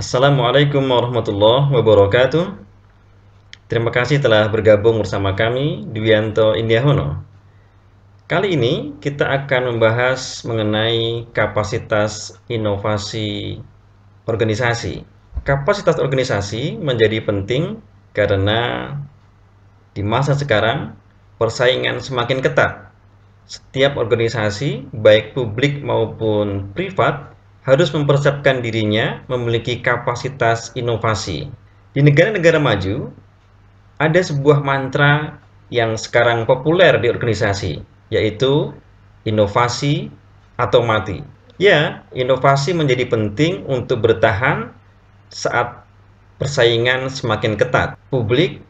Assalamualaikum warahmatullahi wabarakatuh. Terima kasih telah bergabung bersama kami, Dwianto Indiahono. Kali ini kita akan membahas mengenai kapasitas inovasi organisasi. Kapasitas organisasi menjadi penting karena di masa sekarang persaingan semakin ketat. Setiap organisasi, baik publik maupun privat, harus mempersiapkan dirinya memiliki kapasitas inovasi. Di negara-negara maju, ada sebuah mantra yang sekarang populer di organisasi, yaitu inovasi atau mati. Ya, inovasi menjadi penting untuk bertahan saat persaingan semakin ketat. Publik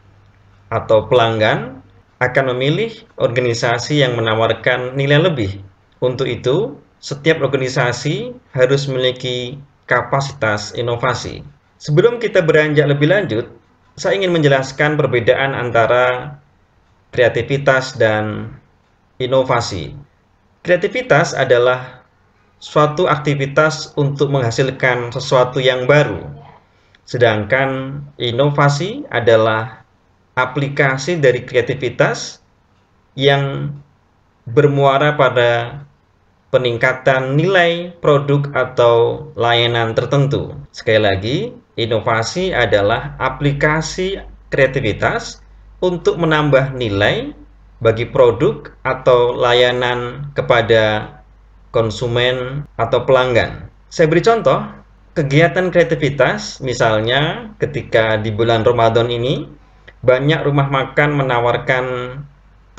atau pelanggan akan memilih organisasi yang menawarkan nilai lebih. Untuk itu, setiap organisasi harus memiliki kapasitas inovasi. Sebelum kita beranjak lebih lanjut, saya ingin menjelaskan perbedaan antara kreativitas dan inovasi. Kreativitas adalah suatu aktivitas untuk menghasilkan sesuatu yang baru, sedangkan inovasi adalah aplikasi dari kreativitas yang bermuara pada peningkatan nilai produk atau layanan tertentu. Sekali lagi, inovasi adalah aplikasi kreativitas untuk menambah nilai bagi produk atau layanan kepada konsumen atau pelanggan. Saya beri contoh, kegiatan kreativitas misalnya ketika di bulan Ramadan ini, banyak rumah makan menawarkan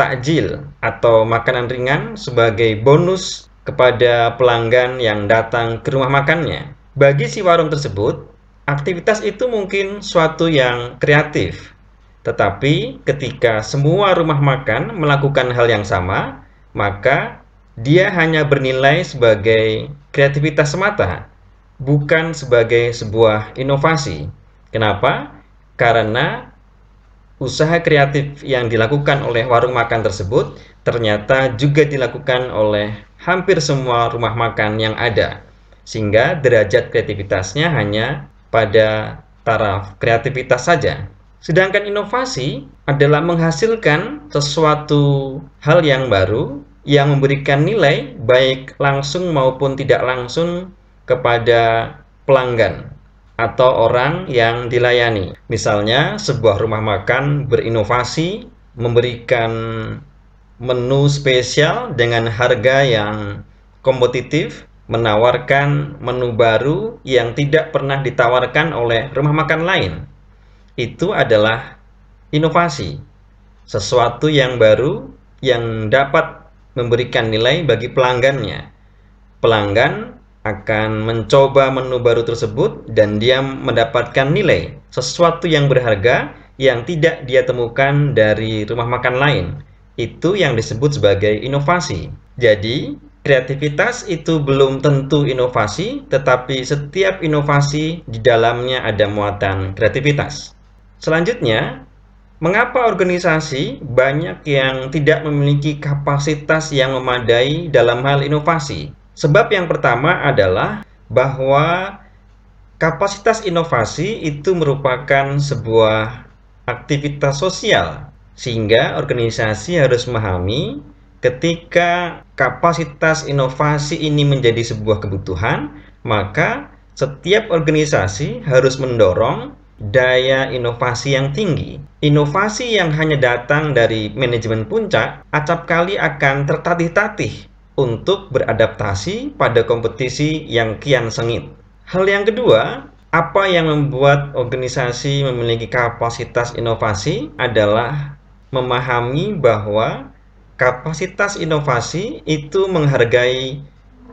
takjil atau makanan ringan sebagai bonus kepada pelanggan yang datang ke rumah makannya. Bagi si warung tersebut, aktivitas itu mungkin suatu yang kreatif. Tetapi ketika semua rumah makan melakukan hal yang sama, maka dia hanya bernilai sebagai kreativitas semata, bukan sebagai sebuah inovasi. Kenapa? Karena usaha kreatif yang dilakukan oleh warung makan tersebut ternyata juga dilakukan oleh hampir semua rumah makan yang ada, sehingga derajat kreativitasnya hanya pada taraf kreativitas saja. Sedangkan inovasi adalah menghasilkan sesuatu hal yang baru yang memberikan nilai baik langsung maupun tidak langsung kepada pelanggan atau orang yang dilayani. Misalnya, sebuah rumah makan berinovasi, memberikan menu spesial dengan harga yang kompetitif, menawarkan menu baru yang tidak pernah ditawarkan oleh rumah makan lain. Itu adalah inovasi, sesuatu yang baru yang dapat memberikan nilai bagi pelanggannya. Pelanggan akan mencoba menu baru tersebut dan dia mendapatkan nilai, sesuatu yang berharga yang tidak dia temukan dari rumah makan lain. Itu yang disebut sebagai inovasi. Jadi, kreativitas itu belum tentu inovasi, tetapi setiap inovasi di dalamnya ada muatan kreativitas. Selanjutnya, mengapa organisasi banyak yang tidak memiliki kapasitas yang memadai dalam hal inovasi? Sebab yang pertama adalah bahwa kapasitas inovasi itu merupakan sebuah aktivitas sosial, sehingga organisasi harus memahami ketika kapasitas inovasi ini menjadi sebuah kebutuhan, maka setiap organisasi harus mendorong daya inovasi yang tinggi. Inovasi yang hanya datang dari manajemen puncak acapkali akan tertatih-tatih untuk beradaptasi pada kompetisi yang kian sengit. Hal yang kedua, apa yang membuat organisasi memiliki kapasitas inovasi adalah memahami bahwa kapasitas inovasi itu menghargai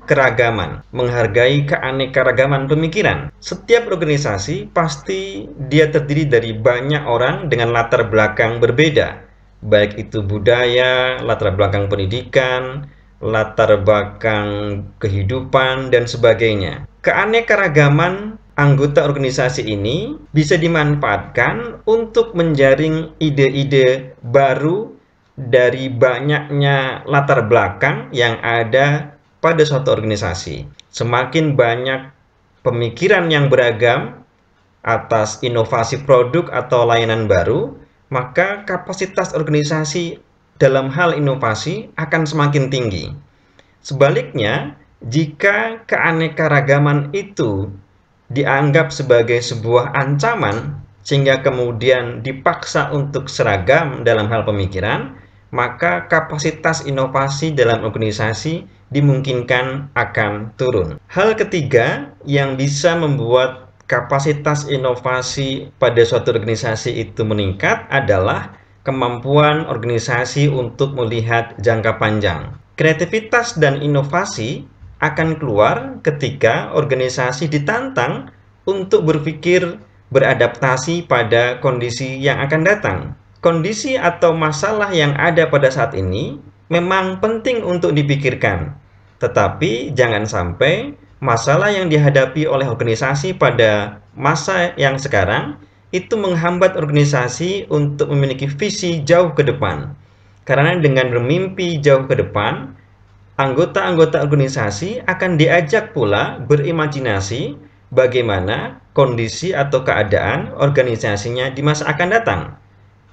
keragaman, menghargai keanekaragaman pemikiran. Setiap organisasi pasti dia terdiri dari banyak orang dengan latar belakang berbeda, baik itu budaya, latar belakang pendidikan, latar belakang kehidupan, dan sebagainya. Keanekaragaman anggota organisasi ini bisa dimanfaatkan untuk menjaring ide-ide baru dari banyaknya latar belakang yang ada pada suatu organisasi. Semakin banyak pemikiran yang beragam atas inovasi produk atau layanan baru, maka kapasitas organisasi dalam hal inovasi akan semakin tinggi. Sebaliknya, jika keanekaragaman itu dianggap sebagai sebuah ancaman, sehingga kemudian dipaksa untuk seragam dalam hal pemikiran, maka kapasitas inovasi dalam organisasi dimungkinkan akan turun. Hal ketiga yang bisa membuat kapasitas inovasi pada suatu organisasi itu meningkat adalah kemampuan organisasi untuk melihat jangka panjang. Kreativitas dan inovasi akan keluar ketika organisasi ditantang untuk berpikir beradaptasi pada kondisi yang akan datang. Kondisi atau masalah yang ada pada saat ini memang penting untuk dipikirkan, tetapi jangan sampai masalah yang dihadapi oleh organisasi pada masa yang sekarang itu menghambat organisasi untuk memiliki visi jauh ke depan. Karena dengan bermimpi jauh ke depan, anggota-anggota organisasi akan diajak pula berimajinasi bagaimana kondisi atau keadaan organisasinya di masa akan datang.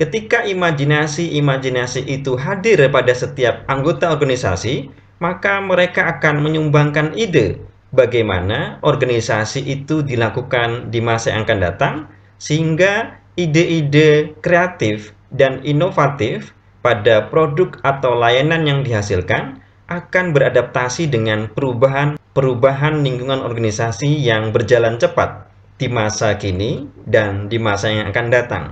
Ketika imajinasi-imajinasi itu hadir pada setiap anggota organisasi, maka mereka akan menyumbangkan ide bagaimana organisasi itu dilakukan di masa yang akan datang, sehingga ide-ide kreatif dan inovatif pada produk atau layanan yang dihasilkan akan beradaptasi dengan perubahan lingkungan organisasi yang berjalan cepat di masa kini dan di masa yang akan datang.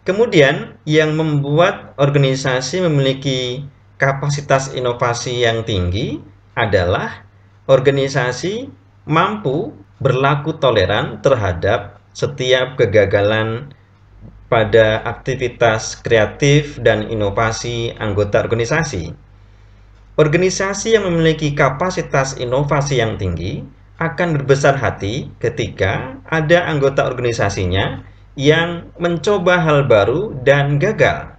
Kemudian, yang membuat organisasi memiliki kapasitas inovasi yang tinggi adalah organisasi mampu berlaku toleran terhadap setiap kegagalan pada aktivitas kreatif dan inovasi anggota organisasi. Organisasi yang memiliki kapasitas inovasi yang tinggi akan berbesar hati ketika ada anggota organisasinya yang mencoba hal baru dan gagal.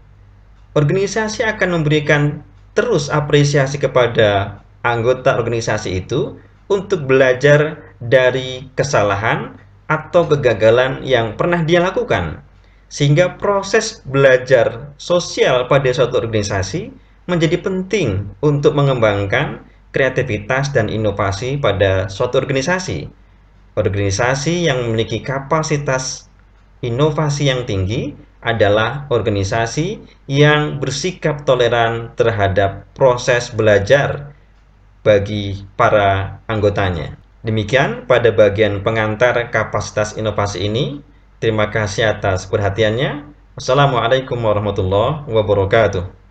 Organisasi akan memberikan terus apresiasi kepada anggota organisasi itu untuk belajar dari kesalahan atau kegagalan yang pernah dia lakukan, sehingga proses belajar sosial pada suatu organisasi menjadi penting untuk mengembangkan kreativitas dan inovasi pada suatu organisasi. Organisasi yang memiliki kapasitas inovasi yang tinggi adalah organisasi yang bersikap toleran terhadap proses belajar bagi para anggotanya. Demikian pada bagian pengantar kapasitas inovasi ini. Terima kasih atas perhatiannya. Wassalamualaikum warahmatullahi wabarakatuh.